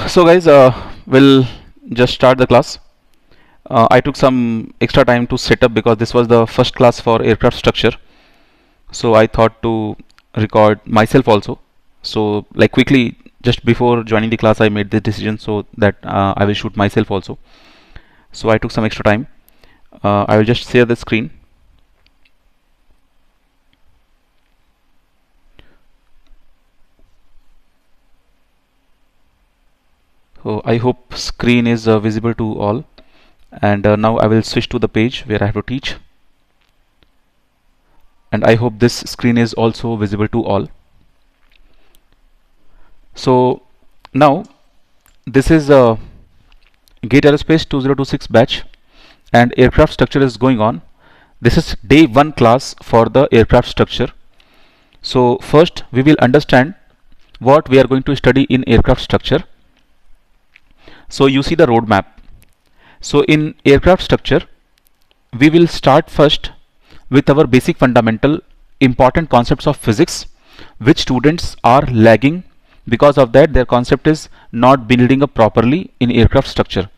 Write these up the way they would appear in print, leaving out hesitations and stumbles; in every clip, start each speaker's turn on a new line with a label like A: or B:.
A: So guys, we'll just start the class. I took some extra time to set up because this was the first class for aircraft structure. So I thought to record myself also. So like quickly, just before joining the class, I made the decision so that I will shoot myself also. So I took some extra time. I will just share the screen. So I hope screen is visible to all. And now I will switch to the page where I have to teach. And I hope this screen is also visible to all. So now this is a Gate Aerospace 2026 batch and aircraft structure is going on. This is day 1 class for the aircraft structure. So first we will understand what we are going to study in aircraft structure. So you see the roadmap. So in aircraft structure we will start first with our basic fundamental important concepts of physics, which students are lagging. Because of that, their concept is not building up properly in aircraft structure.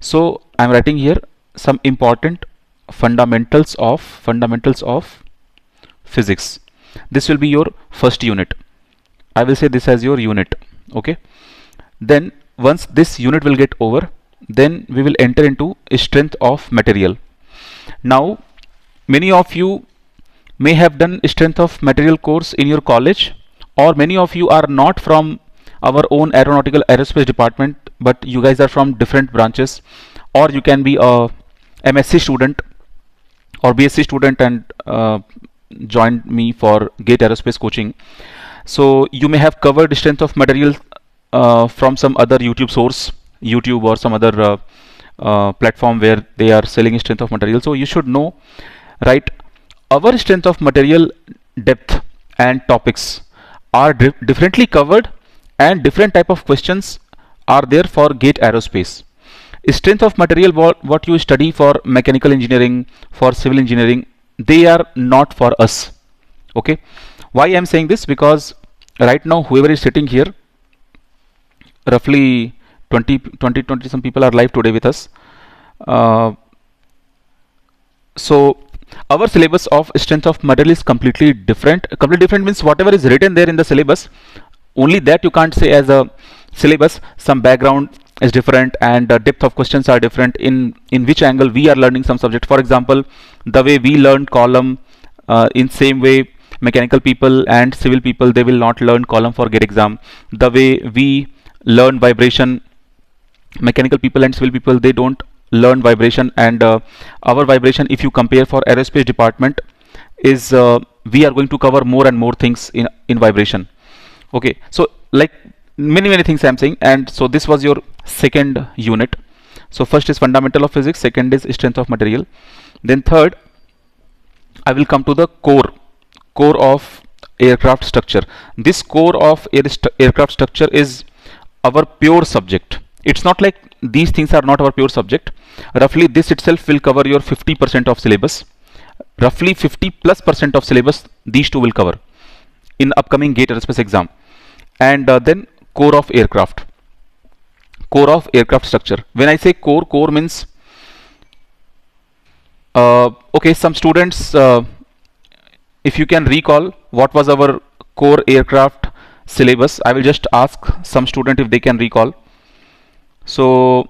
A: So I'm writing here some important fundamentals of physics. This will be your first unit. I will say this as your unit. Okay. Then once this unit will get over, then we will enter into strength of material. Now many of you may have done strength of material course in your college, or many of you are not from our own aeronautical aerospace department, but you guys are from different branches, or you can be a MSc student or BSc student and joined me for Gate Aerospace coaching. So you may have covered strength of material from some other YouTube source, YouTube or some other platform where they are selling strength of material. So you should know, right? Our strength of material depth and topics are differently covered, and different type of questions are there for Gate Aerospace. Strength of material, what you study for mechanical engineering, for civil engineering, they are not for us. Okay, why I am saying this? Because right now whoever is sitting here, roughly 20 some people are live today with us. So our syllabus of strength of material is completely different. Completely different means whatever is written there in the syllabus, only that you can't say as a syllabus. Some background is different, and depth of questions are different in which angle we are learning some subject. For example, the way we learn column, in same way mechanical people and civil people, they will not learn column for Gate exam. The way we learn vibration, mechanical people and civil people, they don't learn vibration. And our vibration, if you compare for aerospace department, is we are going to cover more and more things in vibration. Okay, so like many things I'm saying. And so this was your second unit. So first is fundamental of physics, second is strength of material, then third I will come to the core of aircraft structure. This core of aircraft structure is our pure subject. It's not like these things are not our pure subject. Roughly this itself will cover your 50% of syllabus. Roughly 50+% of syllabus these two will cover in upcoming Gate Aerospace exam. And then core of aircraft structure. When I say core means okay, some students, if you can recall what was our core aircraft syllabus, I will just ask some student if they can recall. So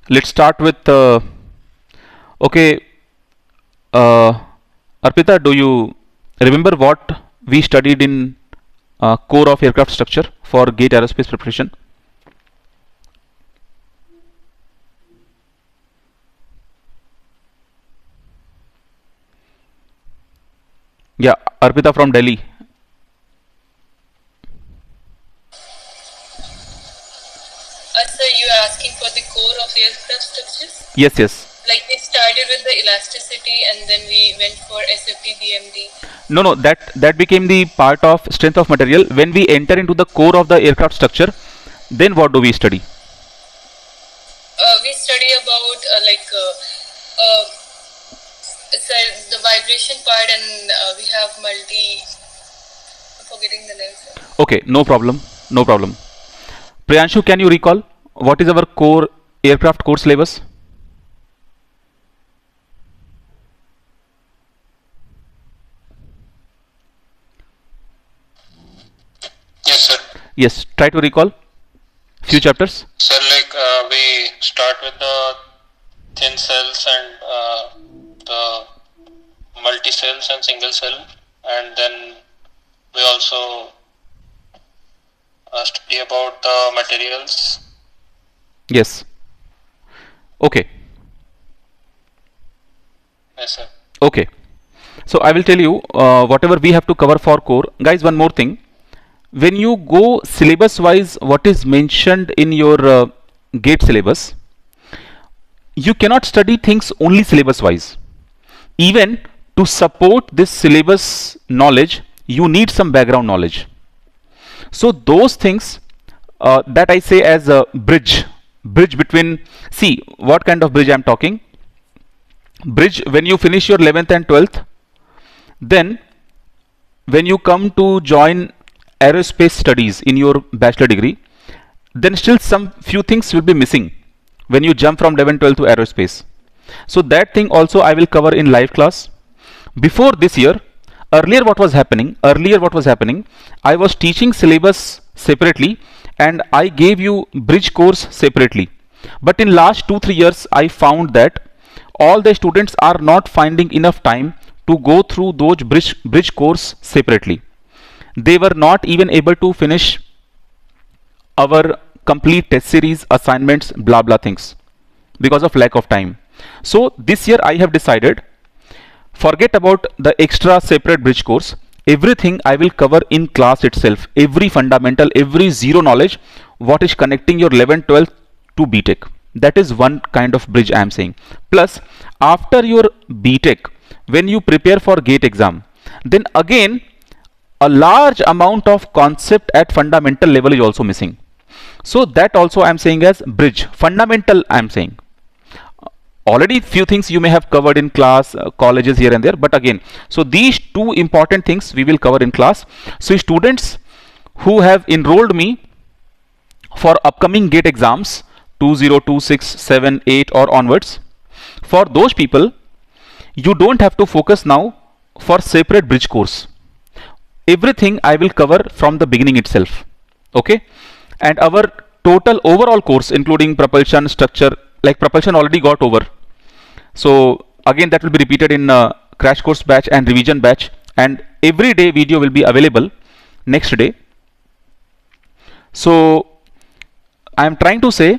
A: let's start with okay, Arpita, do you remember what we studied in core of aircraft structure for Gate Aerospace preparation? Yeah, Arpita from Delhi.
B: Sir, you are asking for the core of aircraft structures?
A: Yes.
B: Like we started with the elasticity and then we went for SFD, BMD.
A: No, that became the part of strength of material. When we enter into the core of the aircraft structure, then what do we study?
B: We study about the vibration part, and we have I'm forgetting the name, sir.
A: Okay, no problem. Priyanshu, can you recall what is our core aircraft core syllabus?
C: Yes, sir.
A: Yes, try to recall few chapters.
C: Sir, like we start with the thin cells and the multi cells and single cell, and then we also study about the materials.
A: Yes. Okay.
C: Yes, sir.
A: Okay. So I will tell you whatever we have to cover for core. Guys, one more thing. When you go syllabus wise, what is mentioned in your GATE syllabus, you cannot study things only syllabus wise. Even to support this syllabus knowledge, you need some background knowledge. So those things that I say as a bridge between, see what kind of bridge I am talking. Bridge when you finish your 11th and 12th, then when you come to join aerospace studies in your bachelor degree, then still some few things will be missing when you jump from 11 12 to aerospace. So that thing also I will cover in live class. Before this year, earlier what was happening, I was teaching syllabus separately and I gave you bridge course separately. But in last 2-3 years I found that all the students are not finding enough time to go through those bridge course separately. They were not even able to finish our complete test series, assignments, blah blah things because of lack of time. So this year I have decided, forget about the extra separate bridge course. Everything I will cover in class itself. Every fundamental, every zero knowledge, what is connecting your 11, 12 to BTech. That is one kind of bridge I am saying. Plus, after your BTech, when you prepare for GATE exam, then again a large amount of concept at fundamental level is also missing. So that also I am saying as bridge. Fundamental I am saying. Already few things you may have covered in class, colleges here and there, but again, so these two important things we will cover in class. So students who have enrolled me for upcoming GATE exams 2026, 7, 8 or onwards, for those people you don't have to focus now for separate bridge course. Everything I will cover from the beginning itself. Okay, and our total overall course including propulsion, structure, like propulsion already got over, so again that will be repeated in crash course batch and revision batch, and every day video will be available next day. So I am trying to say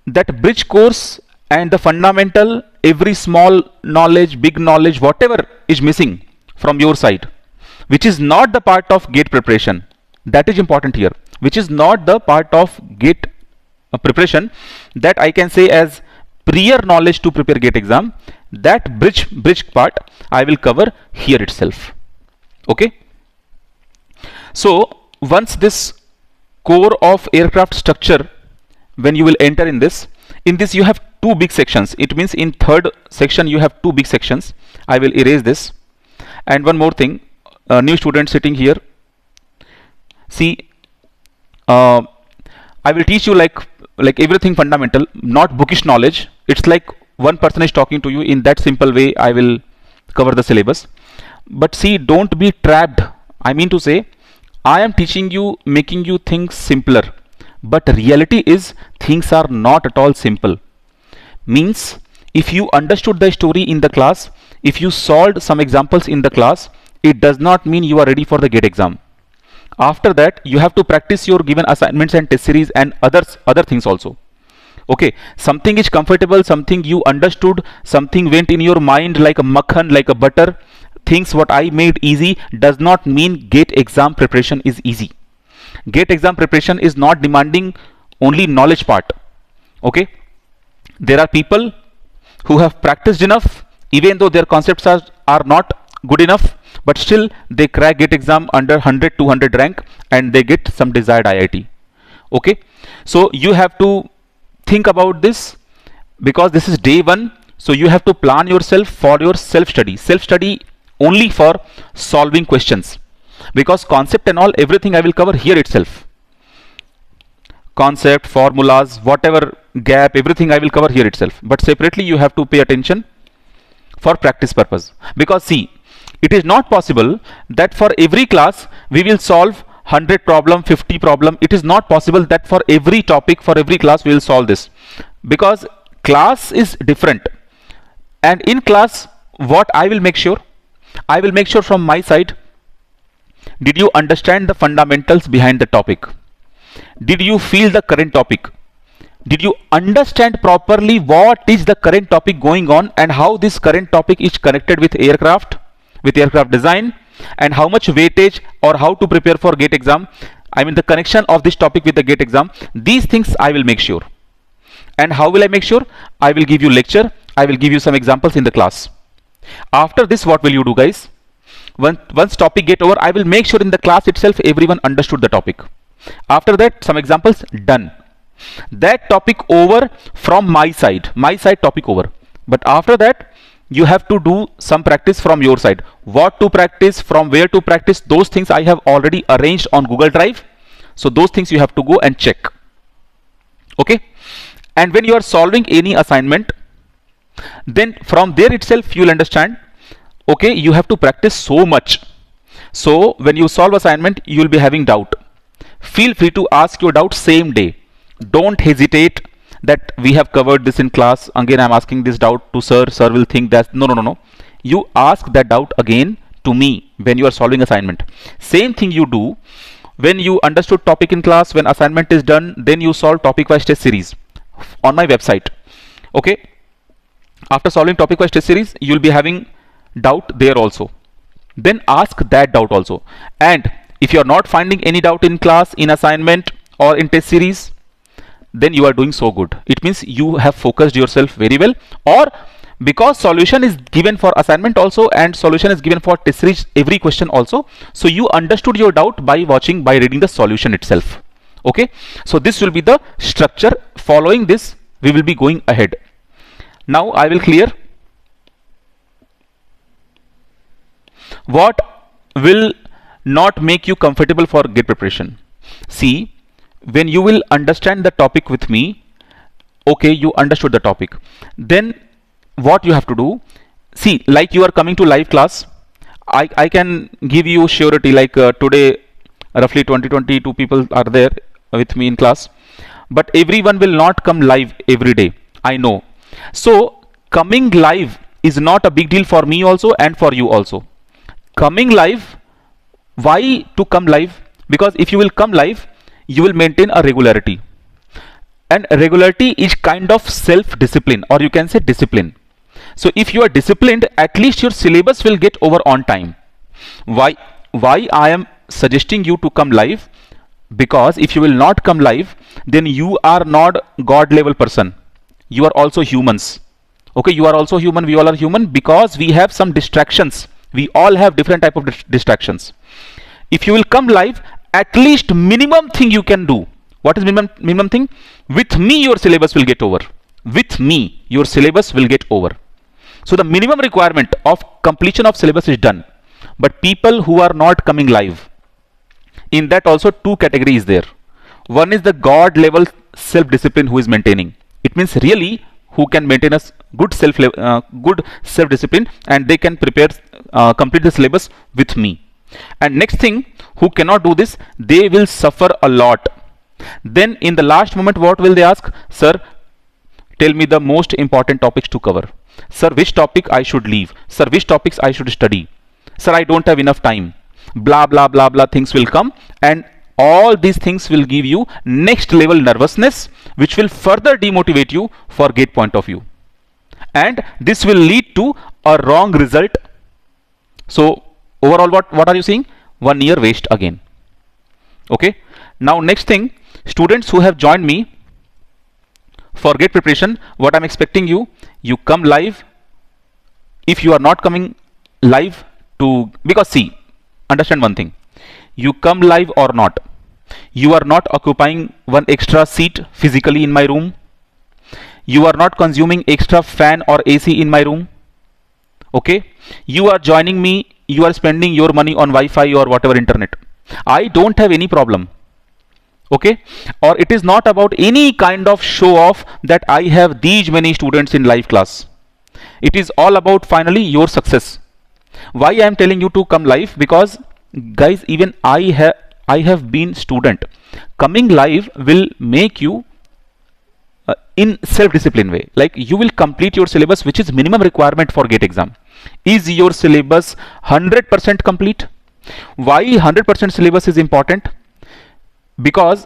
A: that bridge course and the fundamental, every small knowledge, big knowledge, whatever is missing from your side, which is not the part of GATE preparation, that is important here, which is not the part of GATE preparation, that I can say as prior knowledge to prepare GATE exam, that bridge part I will cover here itself. Okay, so once this core of aircraft structure, when you will enter in this you have two big sections. It means in third section you have two big sections. I will erase this. And one more thing, new student sitting here, see, I will teach you like everything fundamental, not bookish knowledge. It's like one person is talking to you. In that simple way I will cover the syllabus. But see, don't be trapped. I mean to say, I am teaching you, making you think simpler, but reality is things are not at all simple. Means if you understood the story in the class, if you solved some examples in the class, it does not mean you are ready for the GATE exam. After that you have to practice your given assignments and test series and other things also. Okay, something is comfortable, something you understood, something went in your mind like a makhan, like a butter, things what I made easy does not mean GATE exam preparation is easy. GATE exam preparation is not demanding only knowledge part. Okay, there are people who have practiced enough, even though their concepts are not good enough, but still they crack GATE exam under 100 200 rank and they get some desired IIT. Okay, so you have to think about this, because this is day one. So you have to plan yourself for your self study only for solving questions, because concept and all everything I will cover here itself. concept, formulas, whatever gap, everything I will cover here itself. But separately you have to pay attention for practice purpose. Because see, it is not possible that for every class we will solve 100 problem, 50 problem. It is not possible that for every topic, for every class we will solve this. Because class is different. And in class, what I will make sure? I will make sure from my side, did you understand the fundamentals behind the topic? Did you feel the current topic? Did you understand properly what is the current topic going on and how this current topic is connected with aircraft design, and how much weightage or how to prepare for gate exam? I mean the connection of this topic with the gate exam. These things I will make sure. And how will I make sure? I will give you lecture. I will give you some examples in the class. After this, what will you do, guys? Once topic get over, I will make sure in the class itself everyone understood the topic. After that, some examples, done. That topic over from my side topic over. But after that, you have to do some practice from your side. What to practice, from where to practice, those things I have already arranged on Google Drive. So those things you have to go and check. Okay? And when you are solving any assignment, then from there itself you will understand, okay, you have to practice so much. So when you solve assignment, you will be having doubt. Feel free to ask your doubt same day. Don't hesitate that we have covered this in class. Again, I'm asking this doubt to sir. Sir will think that no. You ask that doubt again to me when you are solving assignment. Same thing you do when you understood topic in class. When assignment is done, then you solve topic wise test series on my website. Okay. After solving topic wise test series, you will be having doubt there also. Then ask that doubt also. And if you are not finding any doubt in class, in assignment or in test series, then you are doing so good. It means you have focused yourself very well. Or because solution is given for assignment also and solution is given for test series, every question also, so you understood your doubt by reading the solution itself. Okay, so this will be the structure. Following this, we will be going ahead. Now I will clear what will not make you comfortable for gate preparation. See, when you will understand the topic with me, okay, you understood the topic, then what you have to do, see, like you are coming to live class, I can give you surety, like today roughly 22 people are there with me in class, but everyone will not come live every day, I know. So coming live is not a big deal for me also and for you also. Coming live, why to come live? Because if you will come live, you will maintain a regularity, and regularity is kind of self-discipline, or you can say discipline. So if you are disciplined, at least your syllabus will get over on time. Why I am suggesting you to come live? Because if you will not come live, then you are not God level person. You are also humans. Okay, you are also human. We all are human because we have some distractions. We all have different type of distractions. If you will come live, at least minimum thing you can do. What is minimum thing? With me your syllabus will get over. With me your syllabus will get over. So the minimum requirement of completion of syllabus is done. But people who are not coming live, in that also two categories there. One is the God level self-discipline who is maintaining. It means really who can maintain a good self-discipline and they can complete the syllabus with me. And next thing, who cannot do this, they will suffer a lot. Then in the last moment, what will they ask? Sir, tell me the most important topics to cover. Sir, which topic I should leave? Sir, which topics I should study? Sir, I don't have enough time. Blah blah blah blah things will come, and all these things will give you next level nervousness, which will further demotivate you for gate point of view, and this will lead to a wrong result. So overall, what are you seeing? 1 year waste again. Okay, now next thing, students who have joined me for gate preparation, what I'm expecting you come live. If you are not coming live to, because see, understand one thing, you come live or not, you are not occupying one extra seat physically in my room, you are not consuming extra fan or AC in my room. Okay, you are joining me, you are spending your money on Wi-Fi or whatever internet. I don't have any problem. Okay, or it is not about any kind of show off that I have these many students in live class. It is all about finally your success. Why I am telling you to come live? Because guys, even I have been student. Coming live will make you in self discipline way, like you will complete your syllabus, which is minimum requirement for gate exam. Is your syllabus 100% complete? Why 100% syllabus is important? Because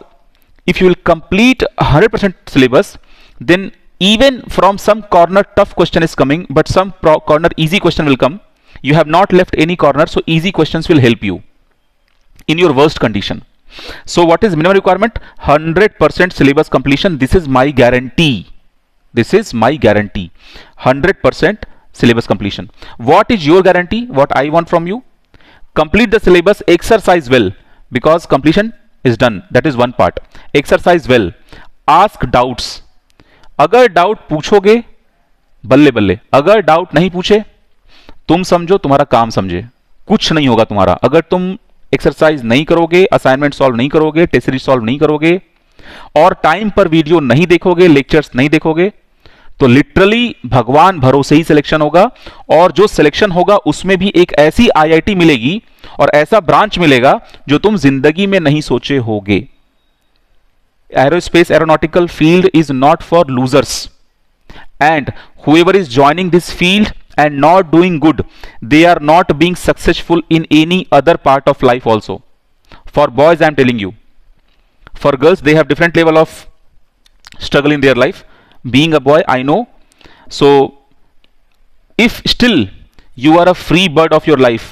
A: if you will complete 100% syllabus, then even from some corner tough question is coming, but some corner easy question will come. You have not left any corner, so easy questions will help you in your worst condition. So what is minimum requirement? 100% syllabus completion. This is my guarantee. This is my guarantee. 100% syllabus completion. What is your guarantee? What I want from you? Complete the syllabus, exercise well, because completion is done. That is one part. Exercise well. Ask doubts. अगर doubt पूछोगे बल्ले बल्ले, अगर doubt नहीं पूछे तुम समझो तुम्हारा काम समझे, कुछ नहीं होगा तुम्हारा। अगर तुम एक्सरसाइज नहीं करोगे, असाइनमेंट सॉल्व नहीं करोगे, टेस्ट सीरीज सॉल्व नहीं करोगे और टाइम पर वीडियो नहीं देखोगे, लेक्चर्स नहीं देखोगे, तो लिटरली भगवान भरोसे ही सिलेक्शन होगा। और जो सिलेक्शन होगा उसमें भी एक ऐसी आईआईटी मिलेगी और ऐसा ब्रांच मिलेगा जो तुम जिंदगी में नहीं सोचे होगे। Aerospace aeronautical field is not for losers, and whoever is joining this field and not doing good, they are not being successful in any other part of life also. For boys I am telling you, for girls they have different level of struggle in their life. Being a boy I know. So if still you are a free bird of your life,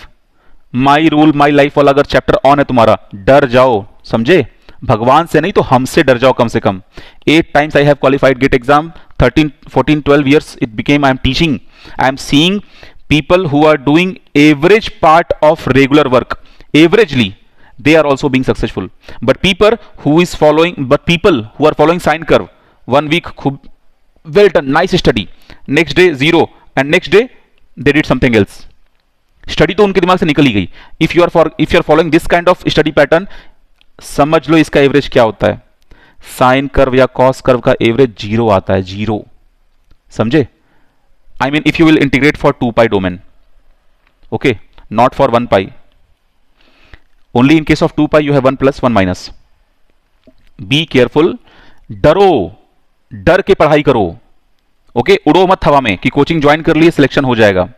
A: my rule my life वाला अगर chapter on है तुम्हारा, डर जाओ, समझे? भगवान से नहीं तो हमसे डर जाओ कम से कम। 8 times I have qualified GATE exam, 13, 14, 12 years it became I am teaching. I am seeing people who are doing average part of regular work. Averagely, they are also being successful. But people who are following sine curve, 1 week, well done, nice study. Next day, 0. And next day, they did something else. Study तो उनके दिमाग से निकल ही गई. If you are following this kind of study pattern, समझ लो इसका average क्या होता है। साइन कर्व या कॉस कर्व का एवरेज 0 आता है, 0। समझे? I mean if you will integrate for 2 pi domain, okay, not for 1 pi. Only in case of 2 pi you have 1 plus 1 minus. Be careful, डरो, डर के पढ़ाई करो, ओके, उड़ो मत हवा में कि कोचिंग ज्वाइन कर लिए सिलेक्शन हो जाएगा।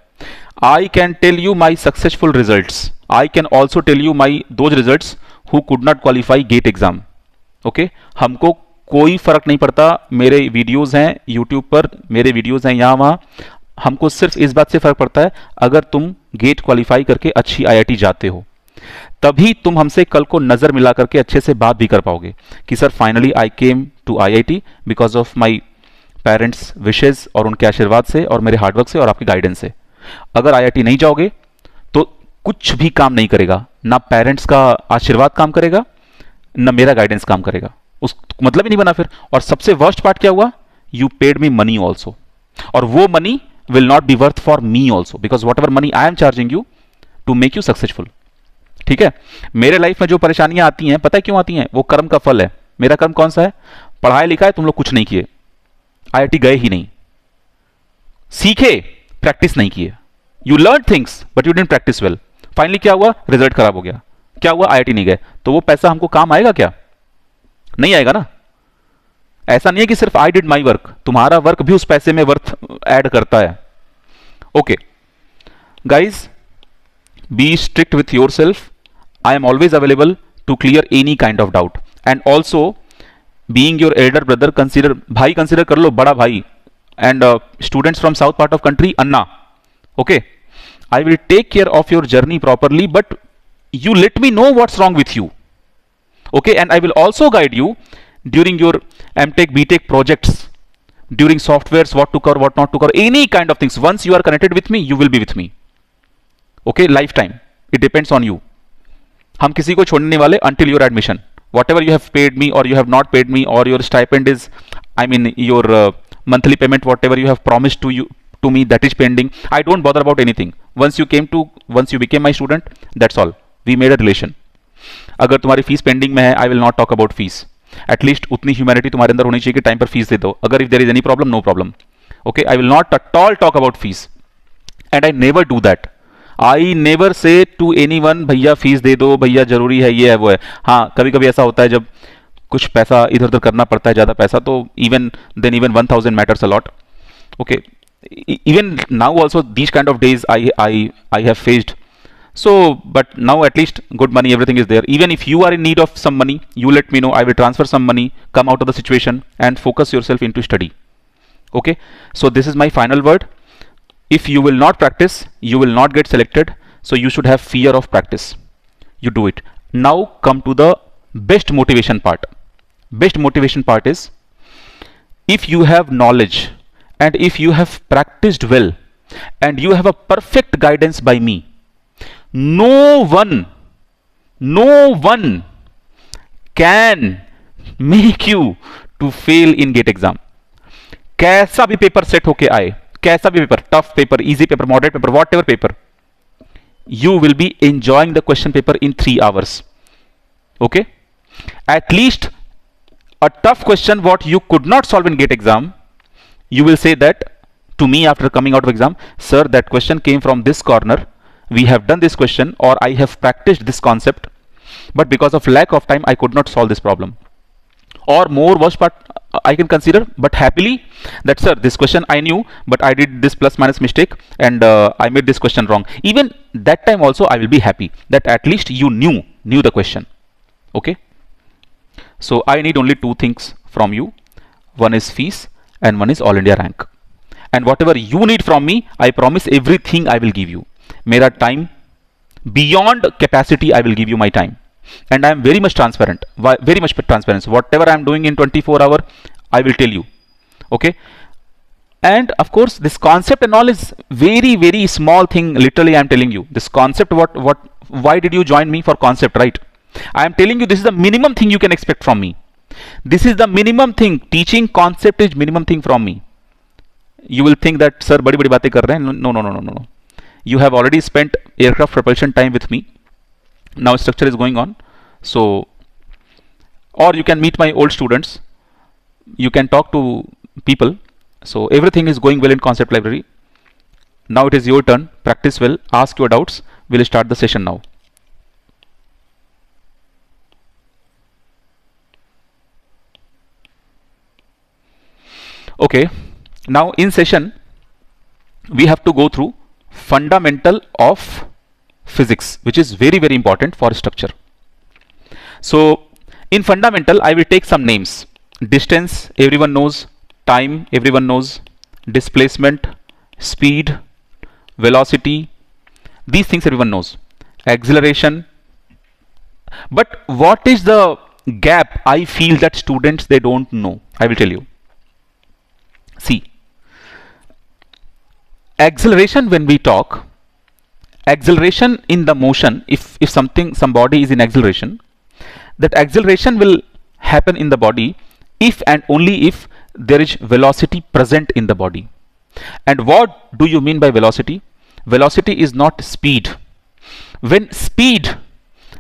A: I can tell you my successful results, I can also tell you my those results who could not qualify GATE exam. Okay, हमको कोई फर्क नहीं पड़ता, मेरे वीडियोस हैं यूट्यूब पर, मेरे वीडियोस हैं यहाँ वहाँ, हमको सिर्फ इस बात से फर्क पड़ता है अगर तुम गेट क्वालिफाई करके अच्छी आईआईटी जाते हो, तभी तुम हमसे कल को नजर मिला करके अच्छे से बात भी कर पाओगे कि sir finally I came to IIT because of my parents wishes और उनके आशीर्वाद से और मेरे हार्डवर्क से और आपकी गाइडेंस से। अगर आईआईटी नहीं जाओगे तो कुछ भी काम नहीं करेगा, ना पेरेंट्स का आशीर्वाद काम करेगा, ना मेरा गाइडेंस काम करेगा, उस मतलब ही नहीं बना फिर। और सबसे वर्स्ट पार्ट क्या हुआ, you paid me money also, और वो money will not be worth for me also, because whatever money I am charging you to make you successful. ठीक है, मेरे लाइफ में जो परेशानियां आती हैं, पता है क्यों आती हैं? वो कर्म का फल है। मेरा कर्म कौन सा है? पढ़ाई लिखा है, तुम लोग कुछ नहीं किए, आईआईटी गए ही नहीं, सीखे, प्रैक्टिस नहीं किए, you learn things but you didn't practice well. Finally क्या हुआ? रिजल्ट खराब हो गया। क्या हुआ? आईआईटी नहीं गए। तो वो पैसा हमको काम आएगा क्या? नहीं आएगा ना। ऐसा नहीं है कि सिर्फ आई डिड माई वर्क, तुम्हारा वर्क भी उस पैसे में वर्थ ऐड करता है। Okay guys, be strict with yourself. I am always available to clear any kind of doubt, and also being your elder brother, consider, भाई consider कर लो, बड़ा भाई, and students from south part of country, अन्ना। ओके, I will take care of your journey properly, but you let me know what's wrong with you. Okay, and I will also guide you during your MTech, BTech projects, during softwares, what to cover, what not to cover, any kind of things. Once you are connected with me, you will be with me. Okay, lifetime. It depends on you. हम किसी को छोड़ने नहीं वाले until your admission. Whatever you have paid me or you have not paid me, or your stipend is, I mean your monthly payment, whatever you have promised to me, that is pending. I don't bother about anything. Once you became my student, that's all. We made a relation. अगर तुम्हारी fees pending में है, आई will not talk about fees. At least उतनी humanity तुम्हारे अंदर होनी चाहिए कि टाइम पर फीस दे दो. अगर if there is any problem, no problem. Okay, I will not at all talk about fees, and I never do that. I never say to anyone भैया फीस दे दो, भैया जरूरी है, ये है वो है. हाँ, कभी कभी ऐसा होता है जब कुछ पैसा इधर उधर करना पड़ता है, ज़्यादा पैसा, तो even 1000 matters a lot. Okay, even now also these kind of days I have faced. So but now at least good money, everything is there. Even if you are in need of some money, you let me know, I will transfer some money, come out of the situation and focus yourself into study. Okay, so this is my final word. If you will not practice, you will not get selected. So you should have fear of practice. You do it. Now come to the best motivation part. Best motivation part is, if you have knowledge and if you have practiced well and you have a perfect guidance by me, no one can make you to fail in GATE exam. कैसा भी paper set होके आए, कैसा भी paper, tough paper, easy paper, moderate paper, what ever paper, you will be enjoying the question paper in 3 hours. Okay, at least a tough question what you could not solve in GATE exam, you will say that to me after coming out of exam, sir, that question came from this corner, we have done this question, or I have practiced this concept, but because of lack of time I could not solve this problem. Or more worst part I can consider, but happily that sir, this question I knew, but I did this plus minus mistake and I made this question wrong. Even that time also I will be happy that at least you knew the question. Okay, so I need only 2 things from you. One is fees and one is all India rank. And whatever you need from me, I promise everything I will give you. Mera time, beyond capacity I will give you my time. And I am very much transparent, very much transparent. So whatever I am doing in 24 hours, I will tell you. Okay. And of course this concept and all is very, very small thing. Literally I am telling you this concept. Why did you join me for concept, right? I am telling you this is the minimum thing you can expect from me. This is the minimum thing. Teaching concept is minimum thing from me. You will think that sir badi baatein kar rahe hain. No. You have already spent aircraft propulsion time with me. Now structure is going on. So, or you can meet my old students. You can talk to people. So everything is going well in concept library. Now it is your turn. Practice well. Ask your doubts. We'll start the session now. Okay, now in session we have to go through fundamental of physics, which is very, very important for structure. So in fundamental I will take some names. Distance everyone knows, time everyone knows, displacement, speed, velocity, these things everyone knows, acceleration. But what is the gap I feel that students they don't know? I will tell you. See, acceleration, when we talk, acceleration in the motion, if some body is in acceleration, that acceleration will happen in the body if and only if there is velocity present in the body. And what do you mean by velocity? Velocity is not speed. When speed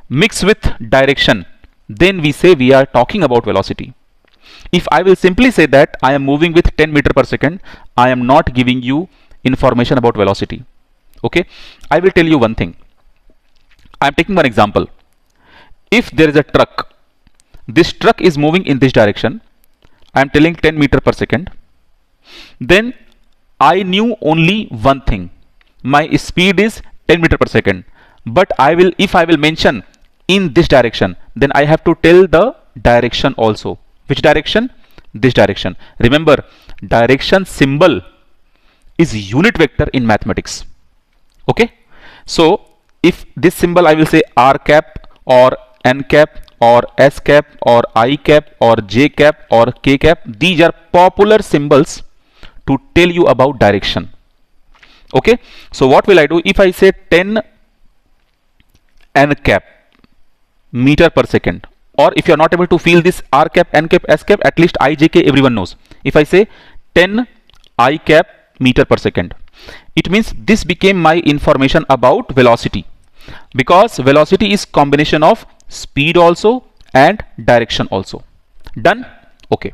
A: mix with direction, then we say we are talking about velocity. If I will simply say that I am moving with 10 meter per second, I am not giving you information about velocity. Okay, I will tell you one thing. I am taking one example. If there is a truck, this truck is moving in this direction, I am telling 10 meter per second, then I knew only one thing. My speed is 10 meter per second, but if I will mention in this direction, then I have to tell the direction also. Which direction? This direction. Remember, direction symbol is unit vector in mathematics. Okay, so if this symbol I will say r cap or n cap or s cap or I cap or j cap or k cap, these are popular symbols to tell you about direction. Okay, so what will I do? If I say 10 n cap meter per second, or if you are not able to feel this r cap, n cap, s cap, at least I, j, k everyone knows. If I say 10 I cap meter per second, it means this became my information about velocity, because velocity is combination of speed also, and direction also. Done? Okay.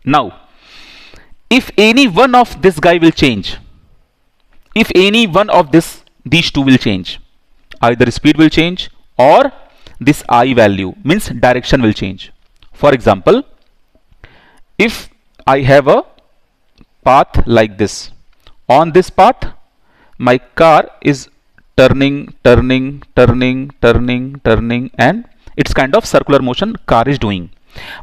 A: Now, if any one of this guy will change, if any one of these two will change, either speed will change or this I value means direction will change. For example, if I have a path like this, on this path my car is turning, and it's kind of circular motion car is doing.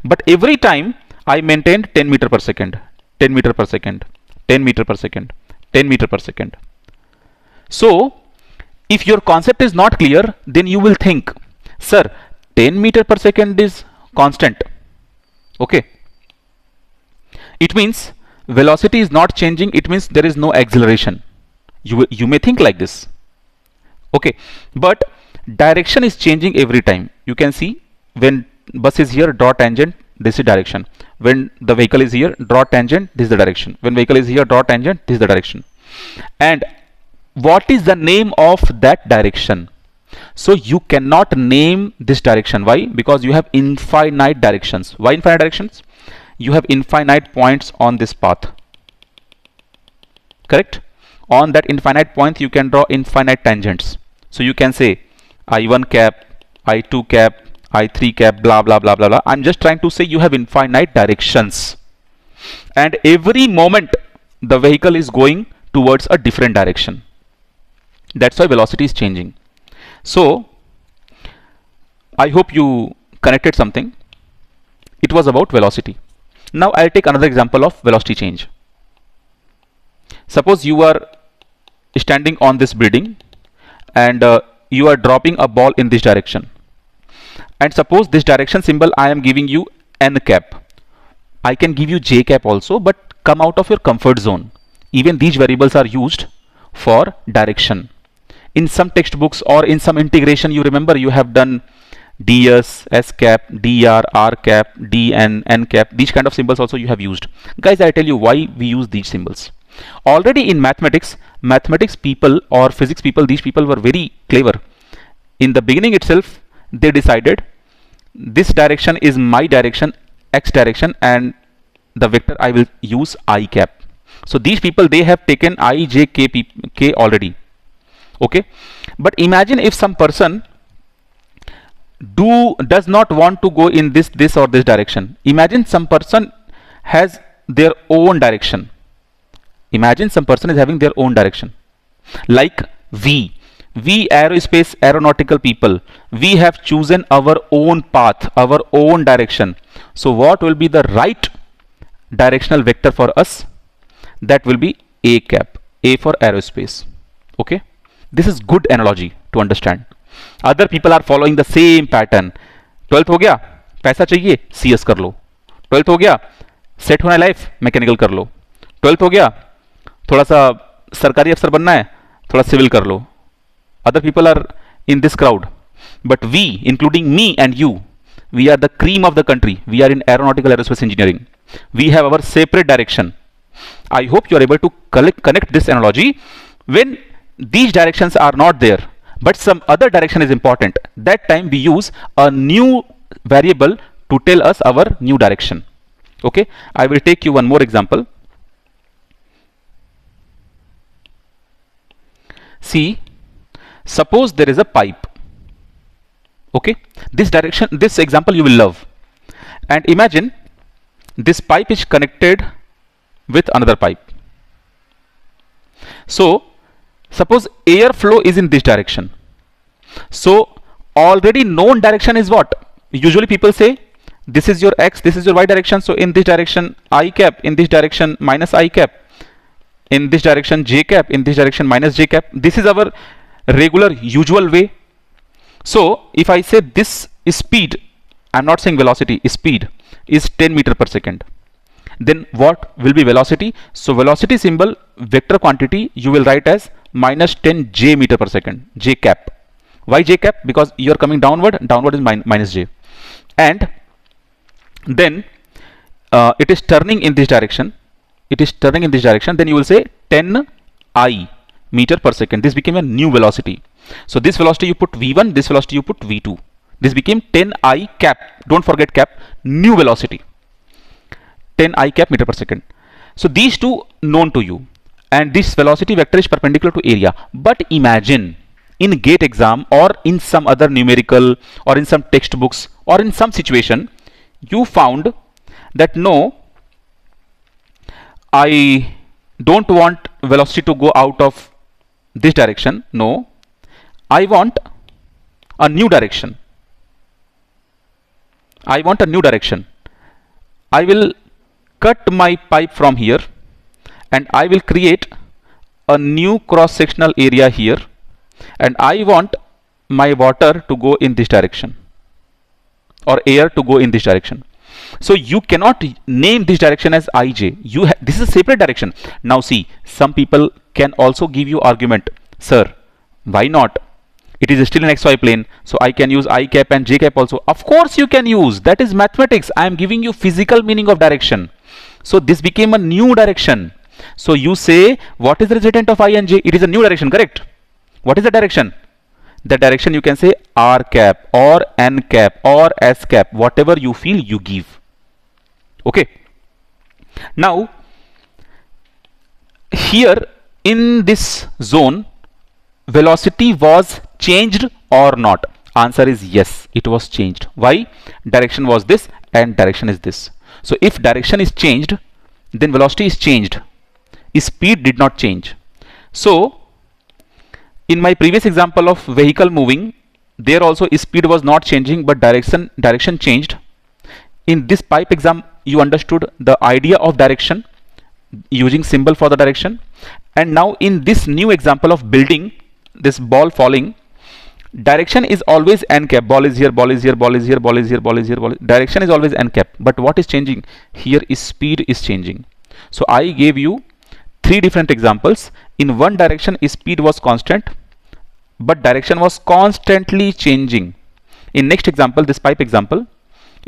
A: But every time I maintained 10 meter per second, 10 meter per second, 10 meter per second, 10 meter per second. So if your concept is not clear, then you will think, sir, 10 meter per second is constant. Okay. It means velocity is not changing. It means there is no acceleration. You may think like this. Okay. But direction is changing every time. You can see when bus is here, draw tangent, this is direction. When the vehicle is here, draw tangent, this is the direction. When vehicle is here, draw tangent, this is the direction. And what is the name of that direction? So you cannot name this direction. Why? Because you have infinite directions. Why infinite directions? You have infinite points on this path. Correct? On that infinite point you can draw infinite tangents. So you can say I1 cap, I2 cap, I3 cap, blah blah blah blah blah. I'm just trying to say you have infinite directions, and every moment the vehicle is going towards a different direction. That's why velocity is changing. So I hope you connected something. It was about velocity. Now I'll take another example of velocity change. Suppose you are standing on this building and you are dropping a ball in this direction. And suppose this direction symbol I am giving you n cap. I can give you j cap also, but come out of your comfort zone. Even these variables are used for direction. In some textbooks or in some integration, you remember you have done ds, s cap, dr, r cap, dn, n cap. These kind of symbols also you have used. Guys, I tell you why we use these symbols. Already in mathematics people or physics people, these people were very clever. In the beginning itself, they decided this direction is my direction, x direction, and the vector I will use I cap. So these people, they have taken I, j, k already. Okay. But imagine if some person does not want to go in this or this direction. Imagine some person has their own direction. Imagine some person is having their own direction. Like we aerospace aeronautical people, we have chosen our own path, our own direction. So what will be the right directional vector for us? That will be a cap, a for aerospace. Okay. This is good analogy to understand. Other people are following the same pattern. 12th हो गया, पैसा चाहिए, CS कर लो. 12th हो गया, set होना life, mechanical कर लो. 12th हो गया, थोड़ा सा सरकारी अफसर बनना है, थोड़ा सिविल कर लो. Other people are in this crowd, but we, including me and you, we are the cream of the country. We are in aeronautical aerospace engineering. We have our separate direction. I hope you are able to connect this analogy. When these directions are not there, but some other direction is important, that time we use a new variable to tell us our new direction. Okay, I will take you one more example. See, suppose there is a pipe. Okay, this example you will love. And imagine this pipe is connected with another pipe. So suppose airflow is in this direction. So already known direction is what? Usually people say this is your x, this is your y direction. So in this direction I cap, in this direction minus I cap, in this direction j cap, in this direction minus j cap. This is our regular usual way. So if I say this is speed, I'm not saying velocity, speed is 10 meter per second. Then what will be velocity? So velocity symbol, vector quantity, you will write as minus 10 j meter per second, j cap. Why j cap? Because you are coming downward is minus j. And then it is turning in this direction. It is turning in this direction. Then you will say 10 I meter per second. This became a new velocity. So this velocity you put v1, this velocity you put v2. This became 10I cap. Don't forget cap. New velocity. 10I cap meter per second. So these two known to you, and this velocity vector is perpendicular to area. But imagine in GATE exam or in some other numerical or in some textbooks or in some situation, you found that no, I don't want velocity to go out of this direction. No, I want a new direction. I want a new direction. I will cut my pipe from here and I will create a new cross-sectional area here, and I want my water to go in this direction or air to go in this direction. So you cannot name this direction as ij. This is a separate direction. Now see, some people can also give you argument, sir, why not? It is still an xy plane, so I can use I cap and j cap also. Of course you can use. That is mathematics. I am giving you physical meaning of direction. So this became a new direction. So you say, what is the resultant of I and j? It is a new direction, correct? What is the direction? The direction you can say r cap or n cap or s cap, whatever you feel you give. Okay. Now, here in this zone, velocity was changed or not? Answer is yes, it was changed. Why? Direction was this and direction is this. So if direction is changed, then velocity is changed. Speed did not change. So in my previous example of vehicle moving, there also speed was not changing, but direction changed. In this pipe exam, you understood the idea of direction using symbol for the direction. And now in this new example of building, this ball falling, direction is always n cap. Ball is here, ball is here, ball is here, ball is here, ball is here, ball is here. Direction is always n cap. But what is changing? Here is speed is changing. So I gave you 3 different examples. In one direction, speed was constant, but direction was constantly changing. In next example, this pipe example,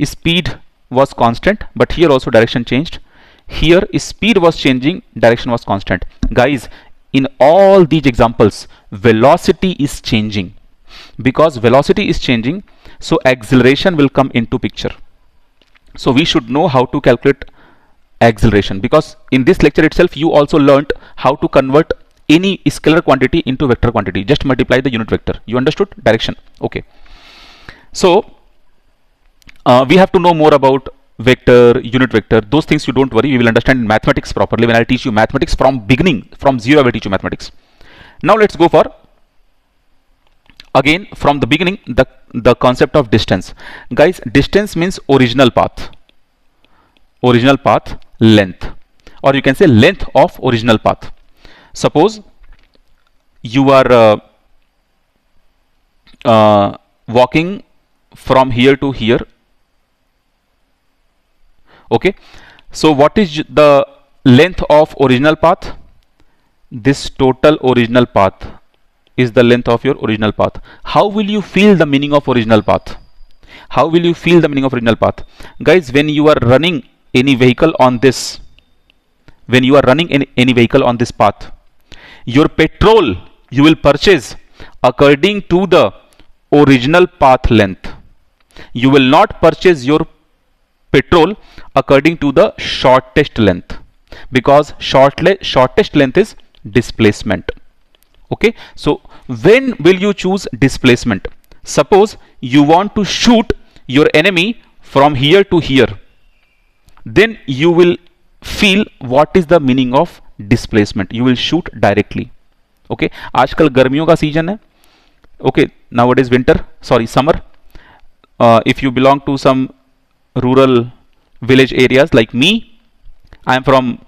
A: speed was constant, but here also direction changed. Here speed was changing, direction was constant. Guys, in all these examples, velocity is changing. Because velocity is changing, so acceleration will come into picture. So we should know how to calculate acceleration, because in this lecture itself you also learnt how to convert any scalar quantity into vector quantity. Just multiply the unit vector. You understood? Direction. Okay. So we have to know more about vector, unit vector. Those things you don't worry, we will understand in mathematics properly when I teach you mathematics from beginning. From zero I will teach you mathematics. Now let's go for, again from the beginning, the concept of distance. Guys, distance means original path. Original path length, or you can say length of original path. Suppose you are walking from here to here. Okay, so what is the length of original path? This total original path is the length of your original path. How will you feel the meaning of original path? How will you feel the meaning of original path? Guys, when you are running any vehicle on this, when you are running any vehicle on this path, your petrol you will purchase according to the original path length. You will not purchase your petrol according to the shortest length, because shortest length is displacement. Okay, so when will you choose displacement? Suppose you want to shoot your enemy from here to here, then you will feel what is the meaning of displacement. You will shoot directly. Okay, आजकल गर्मियों का season है. Okay, nowadays summer. If you belong to some rural village areas like me, I am from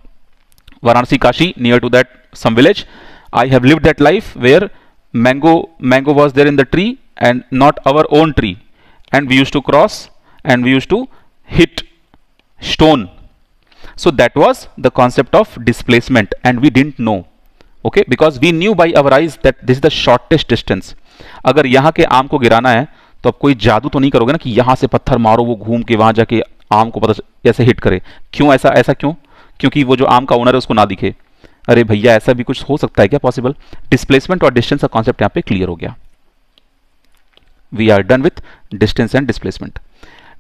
A: Varanasi, Kashi, near to that some village. I have lived that life where mango was there in the tree and not our own tree, and we used to cross and we used to hit stone. So that was the concept of displacement, and we didn't know. Okay, because we knew by our eyes that this is the shortest distance. अगर यहाँ के आम को गिराना है तो अब कोई जादू तो नहीं करोगे ना कि यहाँ से पत्थर मारो, वो घूम के वहाँ जाके आम को पता ऐसे हिट करे. क्यों ऐसा क्यों? क्योंकि वो जो आम का ओनर है उसको ना दिखे. अरे भैया ऐसा भी कुछ हो सकता है क्या पॉसिबल? डिस्प्लेसमेंट और डिस्टेंस का कॉन्सेप्ट यहाँ पे क्लियर हो गया. We are done with distance and displacement.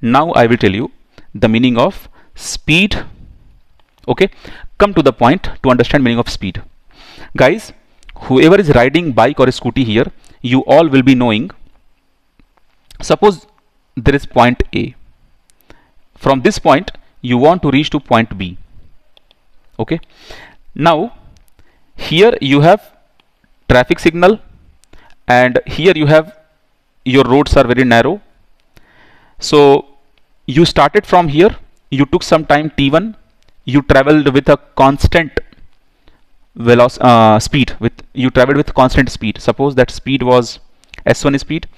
A: Now I will tell you the meaning of speed. Okay, come to the point to understand meaning of speed. Guys, whoever is riding bike or scooty here, you all will be knowing, suppose there is point A. From this point you want to reach to point B. Okay, now here you have traffic signal and here you have, your roads are very narrow. So you started from here, you took some time t1, you traveled with a constant speed, you traveled with constant speed. Suppose that speed was s1 speed.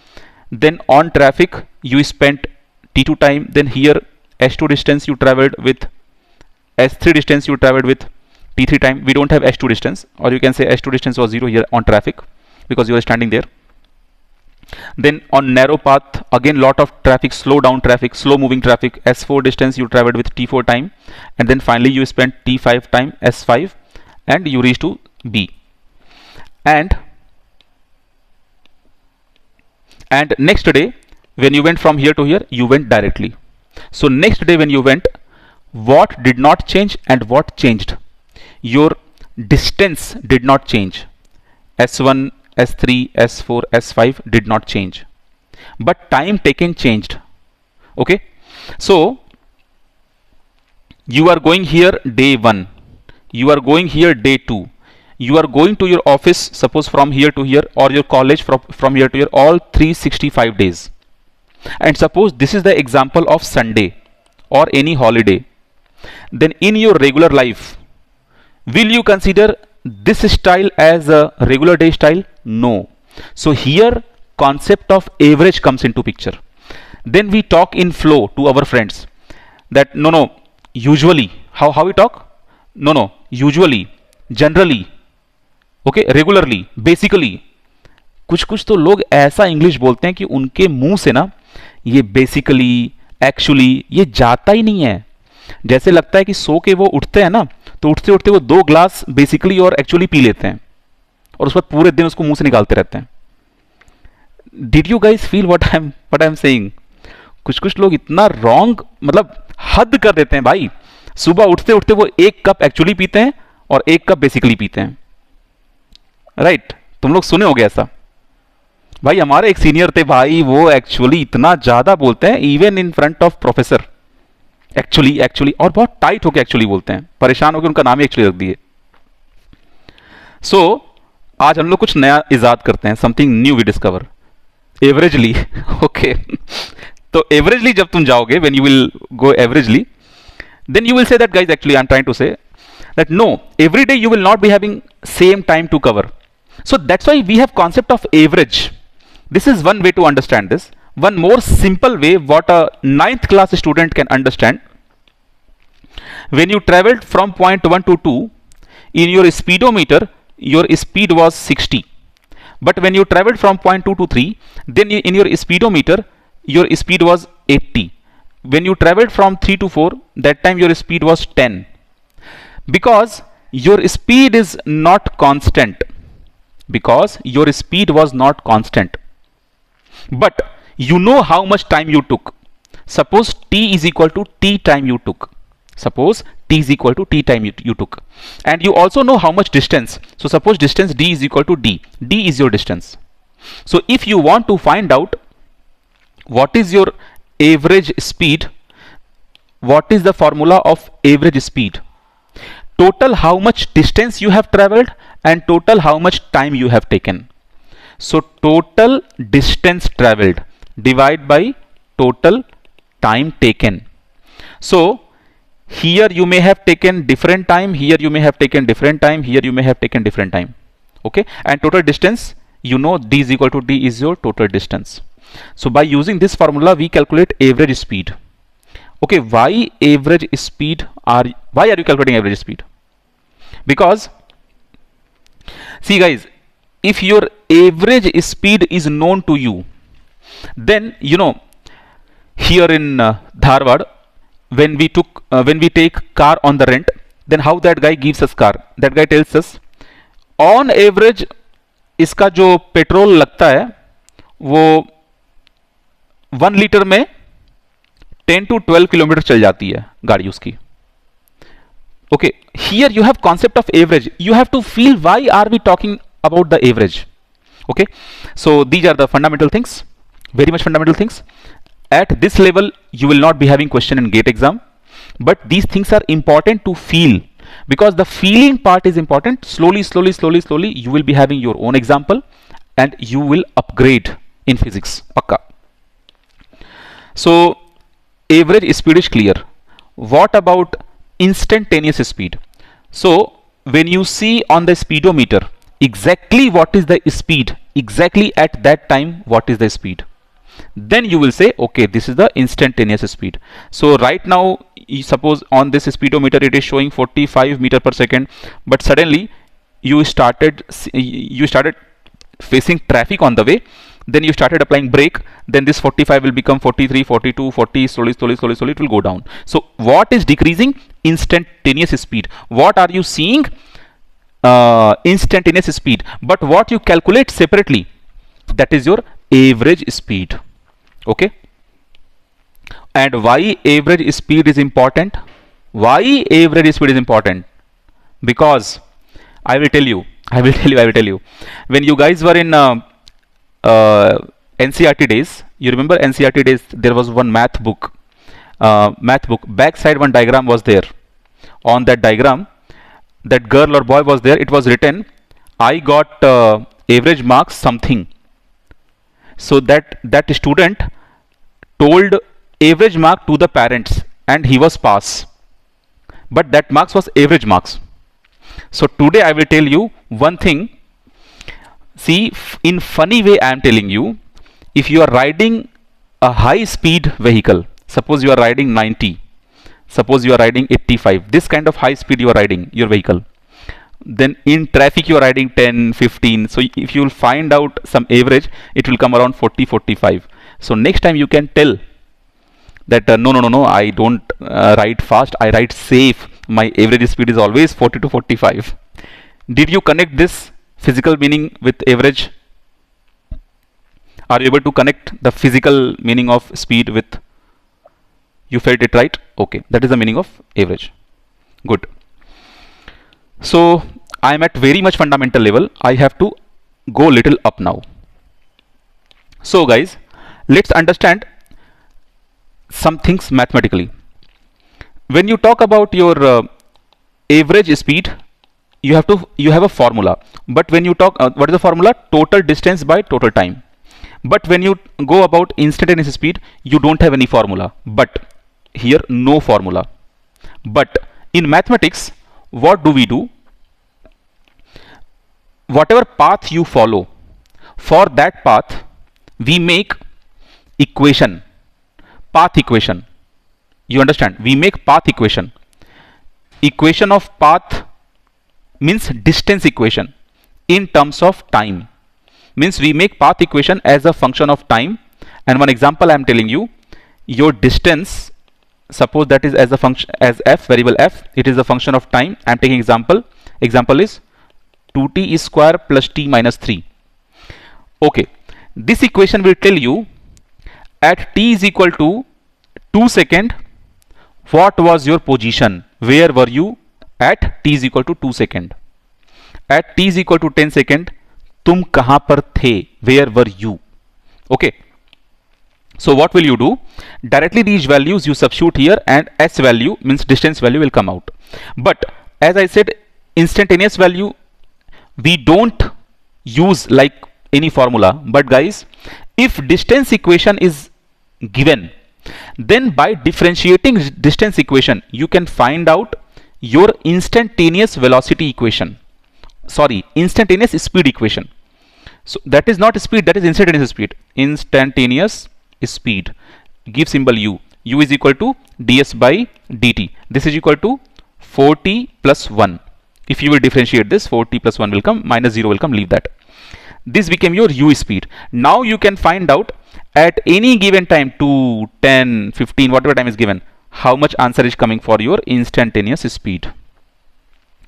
A: Then on traffic you spent t2 time. Then here s2 distance you traveled with, s3 distance you traveled with t3 time. We don't have s2 distance, or you can say s2 distance was 0 here on traffic because you are standing there. Then on narrow path, again lot of traffic, slow down traffic, slow moving traffic, s4 distance you traveled with t4 time. And then finally you spent t5 time, s5, and you reach to B. And next day when you went from here to here, you went directly. So next day when you went, what did not change and what changed? Your distance did not change. S1, S3, S4, S5 did not change, but time taken changed. Okay, so you are going here day 1, you are going here day 2, you are going to your office, suppose from here to here, or your college from here to here, all 365 days. And suppose this is the example of Sunday or any holiday. Then in your regular life, will you consider this style as a regular day style? No. So here concept of average comes into picture. Then we talk in flow to our friends that no, usually, how we talk? No, usually, generally, okay, regularly, basically. कुछ तो लोग ऐसा English बोलते हैं कि उनके मुंह से ना ये बेसिकली, एक्चुअली ये जाता ही नहीं है. जैसे लगता है कि सो के वो उठते हैं ना, तो उठते उठते वो 2 ग्लास बेसिकली और एक्चुअली पी लेते हैं और उस पर पूरे दिन उसको मुंह से निकालते रहते हैं. Did you guys feel what I am saying? कुछ लोग इतना रॉन्ग, मतलब हद कर देते हैं भाई. सुबह उठते उठते वो 1 कप एक्चुअली पीते हैं और 1 कप बेसिकली पीते हैं. राइट, तुम लोग सुने होगे ऐसा. भाई हमारे एक सीनियर थे भाई, वो एक्चुअली इतना ज्यादा बोलते हैं even in front of professor. Actually और बहुत टाइट होकर एक्चुअली बोलते हैं, परेशान होकर उनका नाम ही एक्चुअली रख दिए. सो आज हम लोग कुछ नया इजाद करते हैं, something new we discover, averagely. Okay, तो एवरेजली जब तुम जाओगे, when you will go averagely, then you will say that, guys, actually I'm trying to say that no, every day you will not be having same time to cover. So that's why we have concept of average. This is one way to understand this. One more simple way what a 9th class student can understand: when you traveled from point 1 to 2, in your speedometer your speed was 60, but when you traveled from point 2 to 3, then in your speedometer your speed was 80. When you traveled from 3 to 4, that time your speed was 10, because your speed is not constant, because your speed was not constant, but you know how much time you took. Suppose t is equal to t time you took. Suppose t is equal to t time you took, and you also know how much distance. So suppose distance d is equal to d. D is your distance. So if you want to find out what is your average speed, what is the formula of average speed? Total how much distance you have traveled and total how much time you have taken. So total distance traveled divide by total time taken. So here you may have taken different time, here you may have taken different time, here you may have taken different time. Okay, and total distance, you know, d is equal to d is your total distance. So by using this formula we calculate average speed. Okay, why average speed why are you calculating average speed? Because see guys, if your average speed is known to you, then you know, here in Dharwad, when we take car on the rent, then how that guy gives us car? That guy tells us on average इसका जो petrol लगता है वो 1 litre में 10 to 12 kilometre चल जाती है गाड़ी उसकी. Okay, here you have concept of average. You have to feel why are we talking about the average. Okay, so these are the fundamental things, very much fundamental things. At this level you will not be having question in GATE exam, but these things are important to feel, because the feeling part is important. Slowly you will be having your own example and you will upgrade in physics pakka. So average speed is clear. What about instantaneous speed? So when you see on the speedometer exactly what is the speed, exactly at that time what is the speed, then you will say okay, this is the instantaneous speed. So right now you suppose on this speedometer it is showing 45 meter per second, but suddenly you started facing traffic on the way, then you started applying brake, then this 45 will become 43, 42, 40, slowly it will go down. So what is decreasing? Instantaneous speed. What are you seeing? Instantaneous speed. But what you calculate separately, that is your average speed. Okay, and why average speed is important? Why average speed is important? Because I will tell you when you guys were in NCRT days, you remember NCRT days, there was one math book, backside one diagram was there. On that diagram, that girl or boy was there, it was written I got average marks something. So that student told average mark to the parents and he was pass, but that marks was average marks. So today I will tell you one thing. See, in funny way I am telling you, if you are riding a high speed vehicle, suppose you are riding 90, suppose you are riding 85, this kind of high speed you are riding your vehicle, then in traffic you are riding 10, 15, so if you will find out some average, it will come around 40, 45. So next time you can tell that no, I don't ride fast, I ride safe, my average speed is always 40 to 45. Did you connect this physical meaning with average? Are you able to connect the physical meaning of speed with? You felt it, right? Okay, that is the meaning of average. Good. So I am at very much fundamental level. I have to go little up now. So guys, let's understand some things mathematically. When you talk about your average speed, you have a formula. But when you talk, what is the formula? Total distance by total time. But when you go about instantaneous speed, you don't have any formula. But here no formula. But in mathematics, what do we do? Whatever path you follow, for that path we make equation, path equation. You understand? We make path equation. Equation of path means distance equation in terms of time. Means we make path equation as a function of time. And one example I am telling you, your distance, suppose that is as a function as f, variable f, it is a function of time. I am taking example. Example is 2t square plus t minus 3. Okay, this equation will tell you at t is equal to 2 second, what was your position? Where were you at t is equal to 2 second? At t is equal to 10 second, तुम कहां पर थे? Where were you? Okay. So what will you do? Directly these values you substitute here and s value means distance value will come out. But as I said, instantaneous value we don't use like any formula. But guys, if distance equation is given, then by differentiating distance equation you can find out your instantaneous velocity equation. Sorry, instantaneous speed equation. So that is not speed, that is instantaneous speed. Instantaneous speed, give symbol u. U is equal to ds by dt. This is equal to 4t plus 1. If you will differentiate this, 4t plus 1 will come, minus 0 will come, leave that. This became your u speed. Now you can find out at any given time, 2, 10, 15, whatever time is given, how much answer is coming for your instantaneous speed.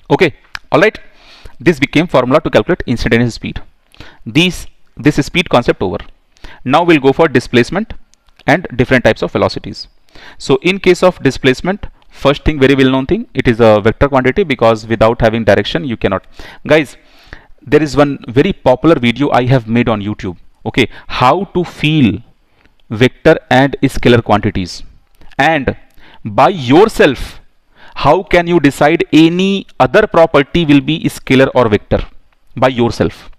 A: Okay, all right. This became formula to calculate instantaneous speed. This is speed concept over. Now we'll go for displacement and different types of velocities. So in case of displacement, first thing, very well known thing, it is a vector quantity, because without having direction you cannot. Guys, there is one very popular video I have made on YouTube. Okay, how to feel vector and scalar quantities, and by yourself how can you decide any other property will be scalar or vector by yourself.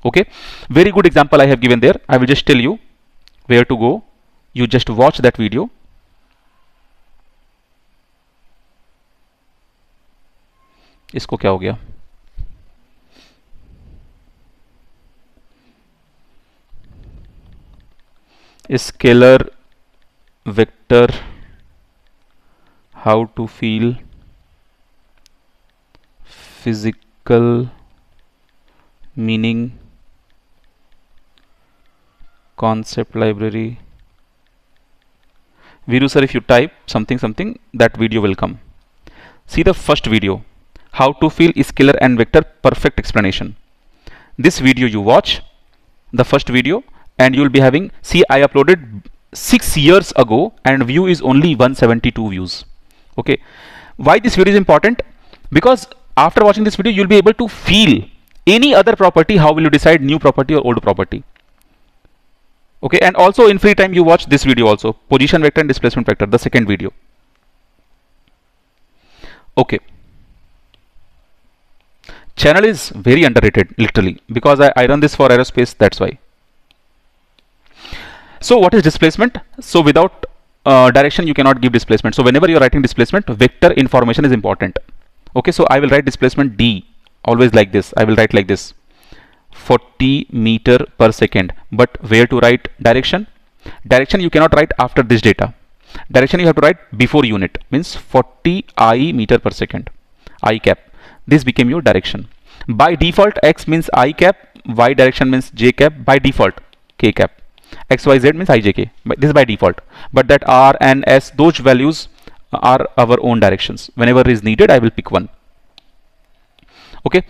A: Okay, very good example I have given there. I will just tell you where to go. You just watch that video. इसको क्या हो गया? Scalar, vector, how to feel, physical meaning, concept library. Viru sir, if you type something, that video will come. See the first video, how to feel scalar and vector, perfect explanation. This video you watch, the first video, and you will be having, see, I uploaded 6 years ago and view is only 172 views. Okay, why this video is important? Because after watching this video you will be able to feel any other property. How will you decide new property or old property? Okay, and also in free time you watch this video also, position vector and displacement vector, the second video. Okay, channel is very underrated literally, because I run this for aerospace, that's why. So what is displacement? So without direction you cannot give displacement. So whenever you are writing displacement, vector information is important. Okay, so I will write displacement d always like this. I will write like this, 40 meter per second. But where to write direction? Direction you cannot write after this data. Direction you have to write before unit, means 40 I meter per second, I cap. This became your direction. By default x means I cap, y direction means j cap, by default k cap, xyz means ijk, but this is by default. But that r and s, those values are our own directions. Whenever is needed I will pick one. Okay,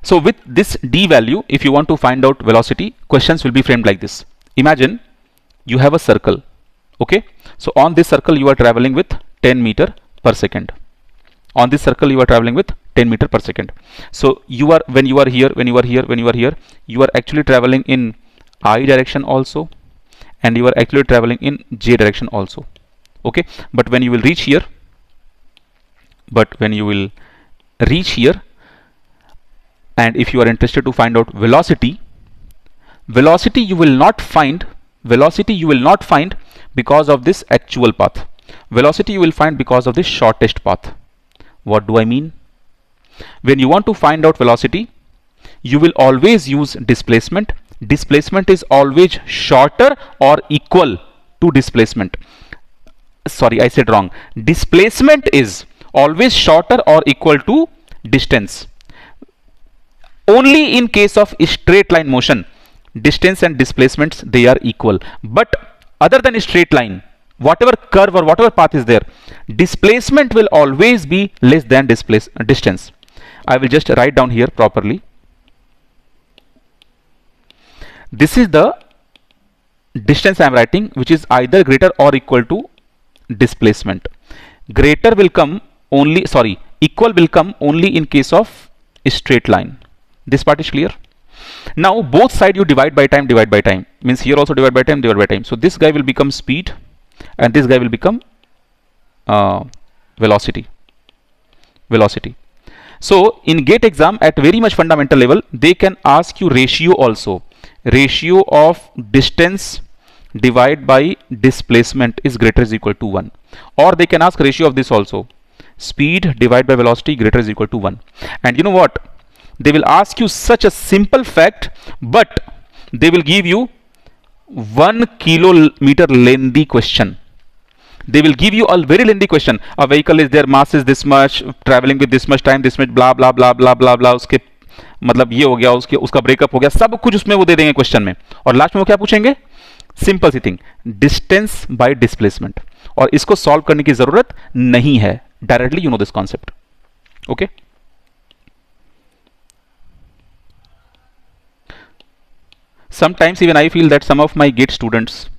A: so with this d value, if you want to find out velocity, questions will be framed like this. Imagine you have a circle. Okay, so on this circle you are traveling with 10 meter per second. On this circle you are traveling with 10 meter per second. So you are, when you are here, you are actually traveling in I direction also, and you are actually traveling in j direction also. Okay, but when you will reach here, and if you are interested to find out velocity you will not find because of this actual path. Velocity you will find because of the shortest path. What do I mean? When you want to find out velocity, you will always use displacement. Displacement is always shorter or equal to displacement. Sorry, I said wrong. Displacement is always shorter or equal to distance. Only in case of straight line motion, distance and displacements, they are equal. But other than a straight line, whatever curve or whatever path is there, displacement will always be less than distance. I will just write down here properly. This is the distance I am writing, which is either greater or equal to displacement. Greater will come only, sorry, equal will come only in case of a straight line. This part is clear. Now both side you divide by time, means here also divide by time. So this guy will become speed and this guy will become velocity. So in GATE exam at very much fundamental level, they can ask you ratio also. Ratio of distance divided by displacement is greater is equal to 1. Or they can ask ratio of this also. Speed divided by velocity greater is equal to 1. And you know what? They will ask you such a simple fact, but they will give you 1 kilometer lengthy question. They will give you a very lengthy question. A vehicle is there, mass is this much, traveling with this much time, this much, blah blah blah blah blah blah. उसके मतलब ये हो गया, उसका breakup हो गया, सब कुछ उसमें वो दे देंगे क्वेश्चन में. और लास्ट में वो क्या पूछेंगे? सिंपल सी थिंग, डिस्टेंस बाय डिस्प्लेसमेंट. और इसको सॉल्व करने की जरूरत नहीं है. Directly you know this concept. Okay, Sometimes even I feel that some of my GATE students,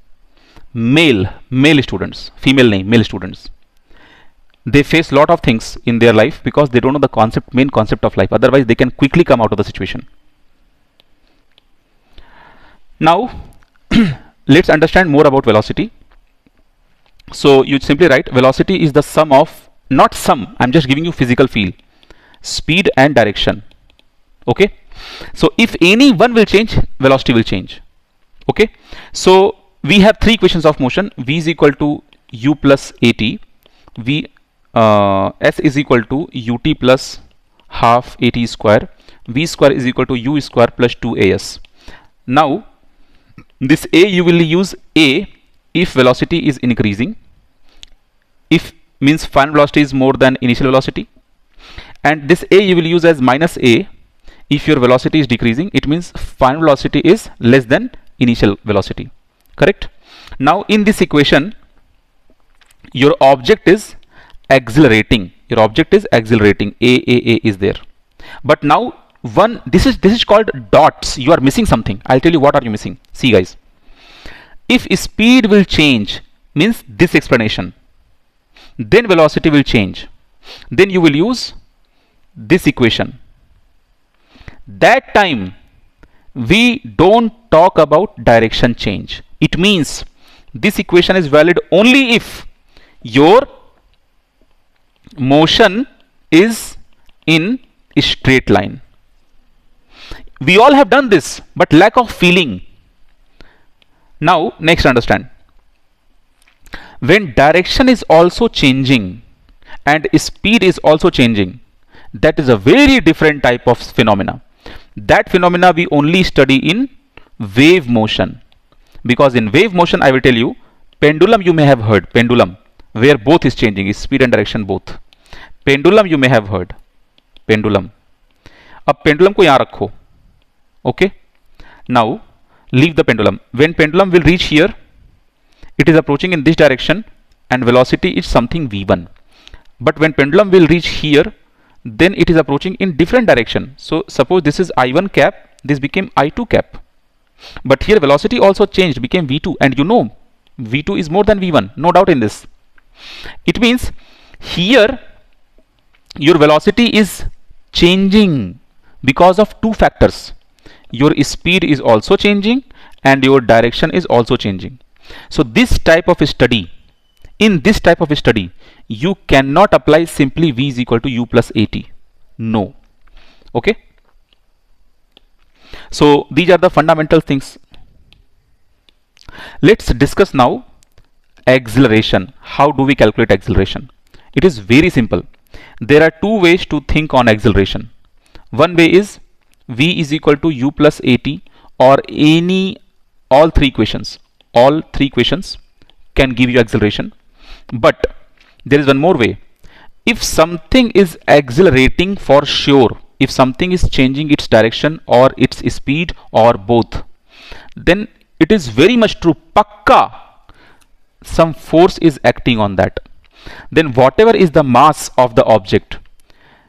A: male students, female name, male students, they face lot of things in their life because they don't know the main concept of life. Otherwise, they can quickly come out of the situation. Now, let's understand more about velocity. So you simply write velocity is the sum of, not sum, I'm just giving you physical feel, speed and direction. Okay. So if any one will change, velocity will change. Okay. So we have three equations of motion. V is equal to u plus at. S is equal to ut plus half at square. V square is equal to u square plus 2as. Now this a you will use a if velocity is increasing, if means final velocity is more than initial velocity, and this a you will use as minus a if your velocity is decreasing, it means final velocity is less than initial velocity. Correct? Now in this equation, your object is accelerating. Your object is accelerating. A is there. But now this is called dots. You are missing something. I'll tell you what are you missing. See guys, if speed will change, means this explanation, then velocity will change, then you will use this equation. That time we don't talk about direction change. It means this equation is valid only if your motion is in a straight line. We all have done this, but lack of feeling. Now next, understand, when direction is also changing and speed is also changing, that is a very different type of phenomena. That phenomena we only study in wave motion, because in wave motion I will tell you, pendulum you may have heard, pendulum where both is changing, is speed and direction both. Pendulum you may have heard, pendulum. अब pendulum को यहाँ रखो. Okay. Now leave the pendulum. When pendulum will reach here, it is approaching in this direction and velocity is something v1. But when pendulum will reach here, then it is approaching in different direction. So suppose this is I1 cap, this became I2 cap. But here velocity also changed, became v2, and you know v2 is more than v1, no doubt in this. It means here your velocity is changing because of two factors. Your speed is also changing and your direction is also changing. So this type of study, in this type of study, you cannot apply simply v is equal to u plus at. No. Okay. So these are the fundamental things. Let's discuss now acceleration. How do we calculate acceleration? It is very simple. There are two ways to think on acceleration. One way is v is equal to u plus at, or all three equations. All three equations can give you acceleration. But there is one more way. If something is accelerating for sure, if something is changing its direction or its speed or both, then it is very much true, pakka, some force is acting on that. Then whatever is the mass of the object,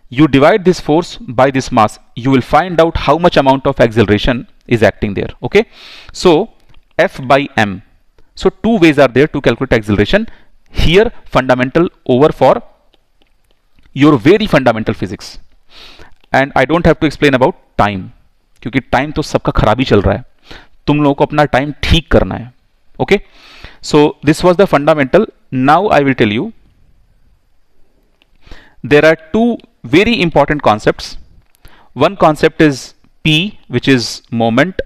A: you divide this force by this mass, you will find out how much amount of acceleration is acting there. Okay. So F by m. So two ways are there to calculate acceleration. Here fundamental over for your very fundamental physics. And I don't have to explain about time, क्योंकि time तो सबका खराब ही चल रहा है. तुम लोगों को अपना time ठीक करना है. Okay. So this was the fundamental. Now I will tell you, there are two very important concepts. One concept is P, which is momentum,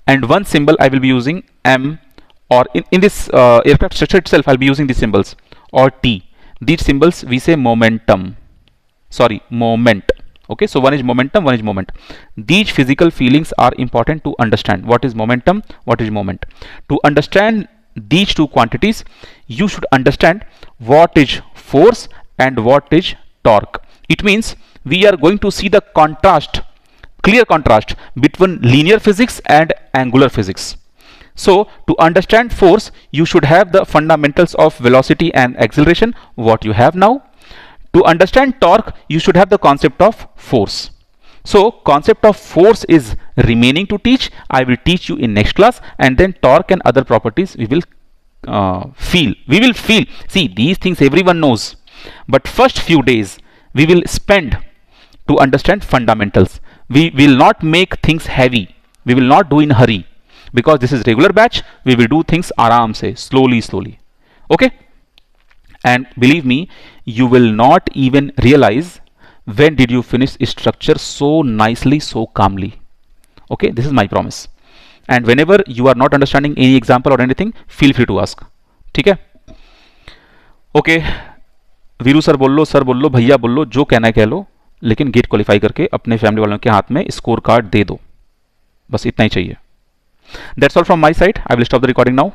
A: and one symbol I will be using M, or in this aircraft structure itself I'll be using these symbols, or T. These symbols we say moment. Okay, so one is momentum, one is moment. These physical feelings are important to understand. What is momentum, what is moment? To understand these two quantities, you should understand what is force and what is torque. It means we are going to see the contrast, clear contrast between linear physics and angular physics. So to understand force, you should have the fundamentals of velocity and acceleration, what you have now. To understand torque, you should have the concept of force. So concept of force is remaining to teach. I will teach you in next class, and then torque and other properties we will feel. We will feel. See, these things everyone knows, but first few days we will spend to understand fundamentals. We will not make things heavy. We will not do in hurry, because this is regular batch. We will do things aram se, slowly. Okay? And believe me, you will not even realize when did you finish structure so nicely, so calmly. Okay, this is my promise. And whenever you are not understanding any example or anything, feel free to ask. ठीक है? Okay, Veeru sir बोल लो, भैया बोल लो, जो कहना है कह लो, लेकिन गेट क्वालिफाई करके अपने फैमिली वालों के हाथ में स्कोर कार्ड दे दो. बस इतना ही चाहिए. That's all from my side. I will stop the recording now.